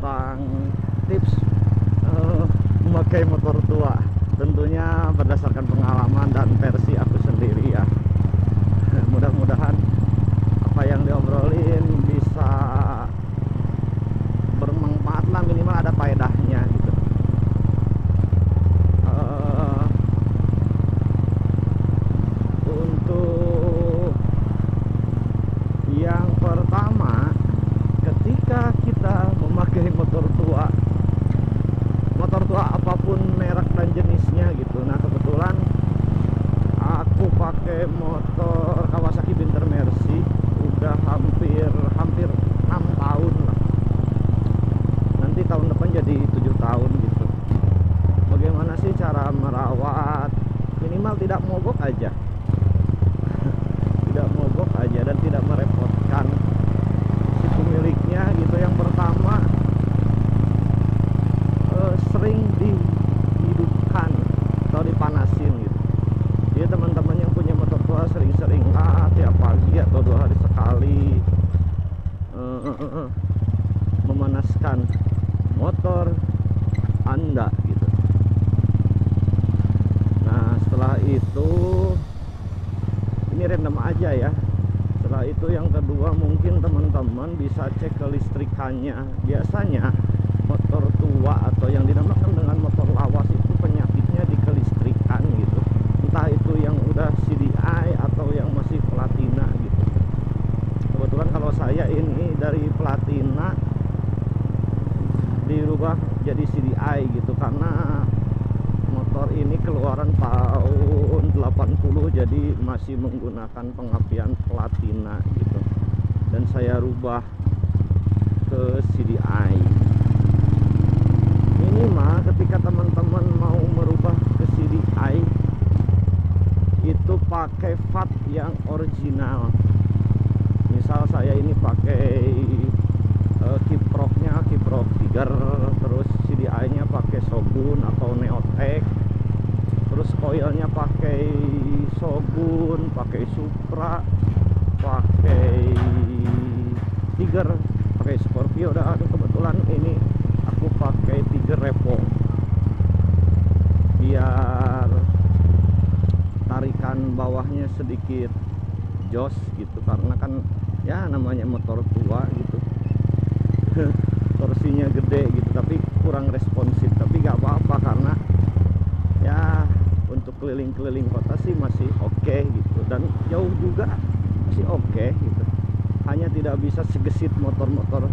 tentang tips memakai motor tua. Tentunya berdasarkan pengalaman dan versi aku sendiri ya. Mudah-mudahan apa yang diobrolin bisa bermanfaat lah, minimal ada faedahnya gitu. Untuk yang pertama, ketika kita memakai motor tua apapun merek dan jenisnya gitu. Nah kebetulan aku pakai motor Kawasaki Binter Mercy udah hampir 6 tahun lah. Nanti tahun depan jadi 7 tahun gitu. Bagaimana sih cara merawat? Minimal tidak mogok aja. Tidak mogok aja dan tidak merepotkan si pemiliknya gitu. Yang pertama, sering dihidupkan atau dipanasin gitu. Jadi teman-teman yang punya motor tua sering-sering lah tiap pagi atau 2 hari sekali memanaskan motor Anda gitu. Nah setelah itu, ini random aja ya. Setelah itu yang kedua, mungkin teman-teman bisa cek kelistrikannya. Biasanya motor tua atau yang dinamakan dengan motor lawas itu penyakitnya di kelistrikan gitu. Entah itu yang udah CDI atau yang masih platina gitu. Kebetulan kalau saya ini dari platina dirubah jadi CDI gitu, karena motor ini keluaran tahun 80, jadi masih menggunakan pengapian platina gitu. Dan saya rubah ke CDI. Minimal ketika teman-teman mau merubah ke CDI itu pakai VAT yang original. Misal saya ini pakai kiproknya kiprok Tiger, terus CDI-nya pakai Shogun atau Neotech, terus coilnya pakai Shogun, pakai Supra, pakai Tiger, pakai Scorpio. Dan kebetulan ini aku pakai Tiger Revo biar tarikan bawahnya sedikit jos gitu, karena kan ya namanya motor tua gitu. Torsinya gede gitu tapi kurang responsif, tapi gak apa-apa karena ya untuk keliling-keliling kota sih masih oke gitu, dan jauh juga masih oke gitu. Hanya tidak bisa segesit motor-motor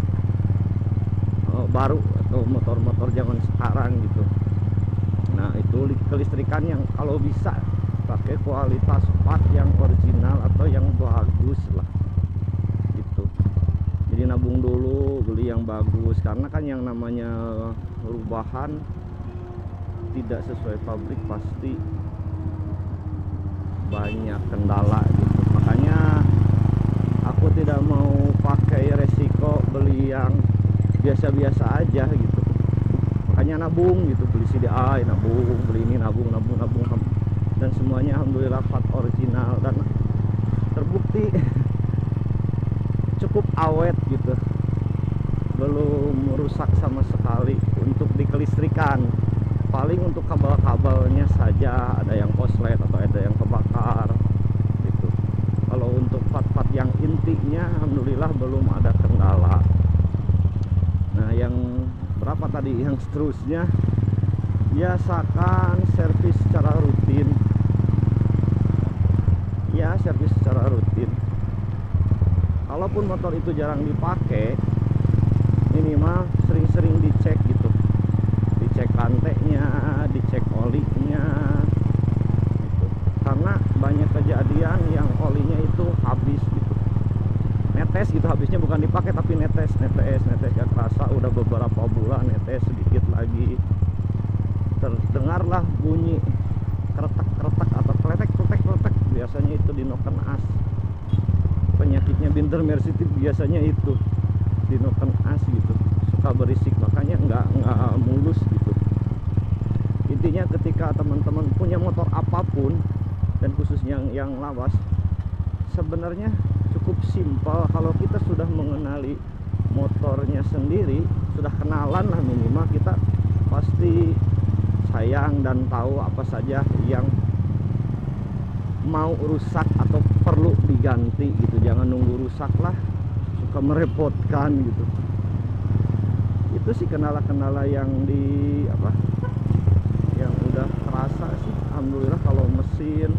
baru atau motor-motor zaman sekarang gitu. Nah itu kelistrikan yang kalau bisa pakai kualitas part yang original atau yang bagus lah gitu. Jadi nabung dulu beli yang bagus, karena kan yang namanya perubahan tidak sesuai pabrik pasti banyak kendala gitu. Makanya aku tidak mau pakai resiko beli yang biasa-biasa aja gitu. Makanya nabung gitu, beli CDI nabung, beli ini nabung, dan semuanya alhamdulillah part original dan terbukti cukup awet gitu, belum rusak sama sekali. Untuk di kelistrikan paling untuk kabel-kabelnya saja ada yang koslet atau ada yang kebakar gitu. Kalau untuk part-part yang intinya alhamdulillah belum ada kendala. Nah yang berapa tadi, yang seterusnya, biasakan servis secara rutin ya, servis secara rutin. Kalaupun motor itu jarang dipakai, minimal sering-sering dicek gitu, dicek rantainya, dicek olinya gitu. Karena banyak kejadian yang olinya itu habis gitu, netes gitu, habisnya bukan dipakai tapi netes gak kerasa udah beberapa bulan netes sedikit lagi, terdengarlah bunyi keretak atau kletek, biasanya itu di noken as. Penyakitnya Binter Mercy biasanya itu di noken as gitu, suka berisik, makanya nggak mulus gitu. Intinya ketika teman-teman punya motor apapun, dan khususnya yang lawas, sebenarnya cukup simpel. Kalau kita sudah mengenali motornya sendiri, sudah kenal kenalan lah, minimal kita pasti sayang dan tahu apa saja yang mau rusak atau perlu diganti gitu. Jangan nunggu rusak lah, suka merepotkan gitu. Itu sih kendala-kendala yang yang udah terasa sih. Alhamdulillah kalau mesin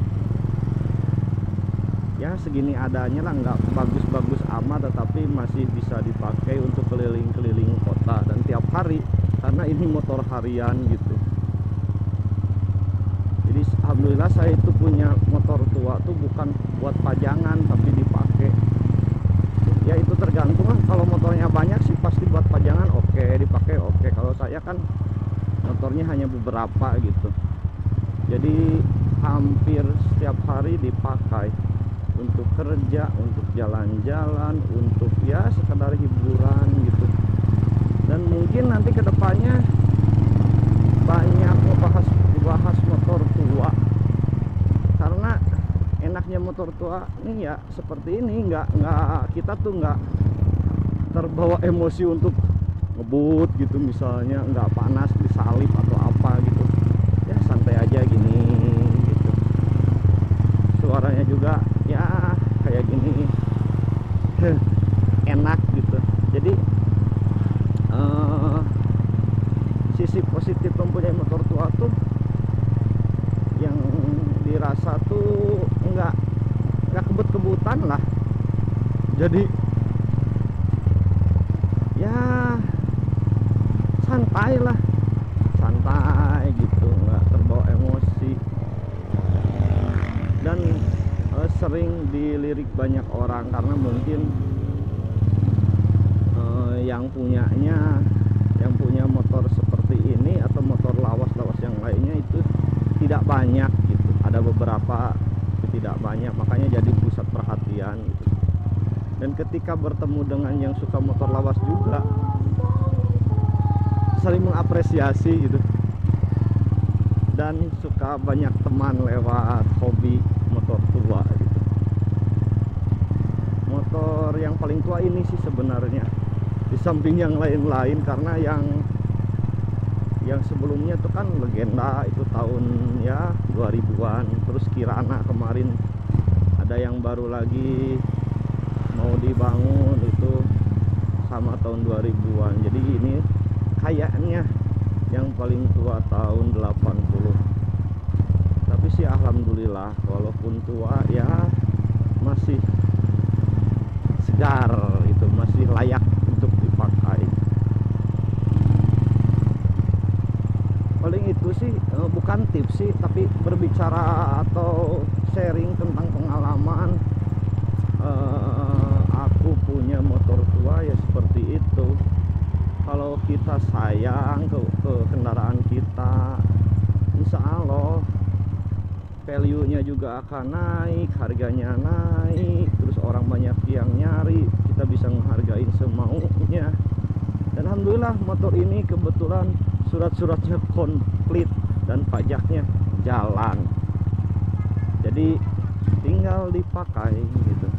ya segini adanya lah, nggak bagus-bagus amat, tetapi masih bisa dipakai untuk keliling-keliling kota dan tiap hari, karena ini motor harian gitu. Jadi alhamdulillah saya itu punya motor tua tuh bukan buat pajangan tapi dipakai. Ya itu tergantung lah, kalau motornya banyak sih pasti buat pajangan oke, dipakai oke. Kalau saya kan motornya hanya beberapa gitu, jadi hampir setiap hari dipakai untuk kerja, untuk jalan-jalan, untuk ya sekedar hiburan gitu. Dan mungkin nanti kedepannya banyak dibahas motor tua, karena enaknya motor tua ini ya seperti ini, nggak kita tuh nggak terbawa emosi untuk ngebut gitu, misalnya nggak panas disalip atau apa gitu, ya santai aja gini gitu. Suaranya juga ya kayak gini enak gitu. Jadi sisi positif mempunyai motor tua tuh yang dirasa tuh nggak kebut-kebutan lah. Jadi ya santai lah, santai gitu, nggak terbawa emosi. Dan sering dilirik banyak orang karena mungkin yang punya motor seperti ini atau motor lawas-lawas yang lainnya itu tidak banyak gitu. Ada beberapa tidak banyak, makanya jadi pusat perhatian gitu. Dan ketika bertemu dengan yang suka motor lawas juga saling mengapresiasi gitu, dan suka banyak teman lewat hobi motor tua gitu. Motor yang paling tua ini sih sebenarnya, di samping yang lain-lain, karena yang sebelumnya tuh kan legenda itu tahun ya 2000-an, terus Kirana kemarin ada yang baru lagi mau dibangun itu sama tahun 2000-an. Jadi ini kayaknya yang paling tua tahun 80. Tapi sih alhamdulillah walaupun tua ya masih segar itu, masih layak untuk dipakai. Paling itu sih bukan tips sih, tapi berbicara atau sharing tentang pengalaman. Aku punya motor tua ya seperti itu. Kalau kita sayang ke kendaraan kita, insya Allah value-nya juga akan naik, harganya naik, terus orang banyak yang nyari, kita bisa menghargai semaunya. Dan alhamdulillah motor ini kebetulan surat-suratnya komplit dan pajaknya jalan, jadi tinggal dipakai gitu.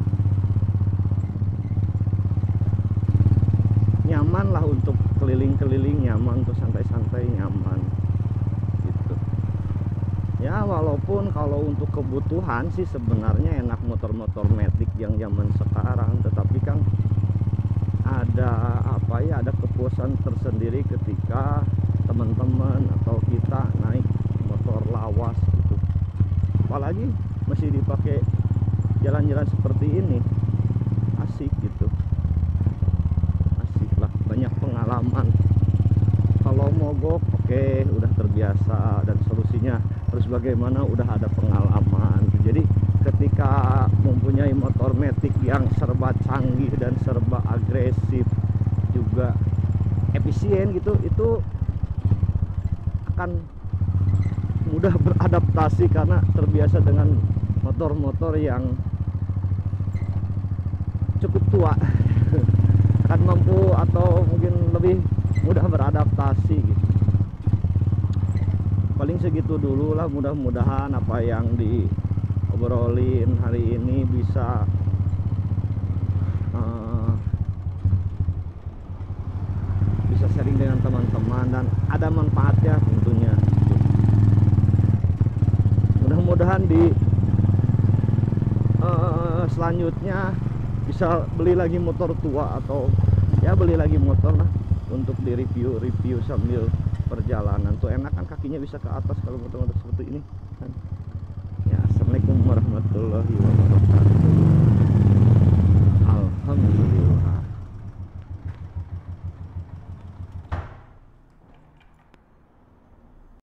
Nyaman lah untuk keliling-keliling, nyaman untuk santai-santai, nyaman gitu. Ya walaupun kalau untuk kebutuhan sih sebenarnya enak motor-motor matic yang zaman sekarang, tetapi kan ada ada kepuasan tersendiri ketika teman-teman atau kita naik motor lawas gitu. Apalagi masih dipakai jalan-jalan seperti ini, asik gitu. Asik lah, banyak pengalaman. Kalau mogok oke, udah terbiasa, dan solusinya harus bagaimana udah ada pengalaman. Jadi ketika mempunyai motor matic yang serba canggih dan serba agresif juga efisien gitu, itu akan mudah beradaptasi karena terbiasa dengan motor-motor yang cukup tua. Akan mampu atau mungkin lebih mudah beradaptasi gitu. Paling segitu dulu lah, mudah-mudahan apa yang diobrolin hari ini bisa sharing dengan teman-teman dan ada manfaatnya tentunya. Mudah-mudahan di selanjutnya bisa beli lagi motor tua atau ya beli lagi motor lah untuk di review sambil perjalanan. Tuh enak kan, kakinya bisa ke atas kalau motor-motor seperti ini kan. Ya, assalamualaikum warahmatullahi wabarakatuh. Alhamdulillah.